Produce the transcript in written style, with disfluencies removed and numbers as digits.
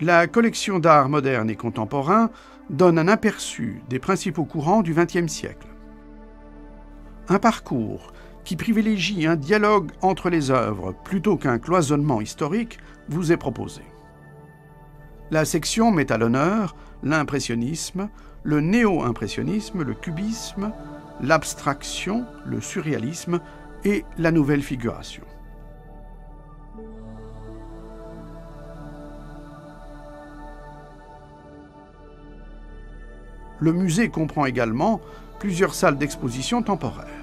La collection d'art moderne et contemporain donne un aperçu des principaux courants du XXe siècle. Un parcours qui privilégie un dialogue entre les œuvres plutôt qu'un cloisonnement historique vous est proposé. La section met à l'honneur l'impressionnisme, le néo-impressionnisme, le cubisme, l'abstraction, le surréalisme et la nouvelle figuration. Le musée comprend également plusieurs salles d'exposition temporaires.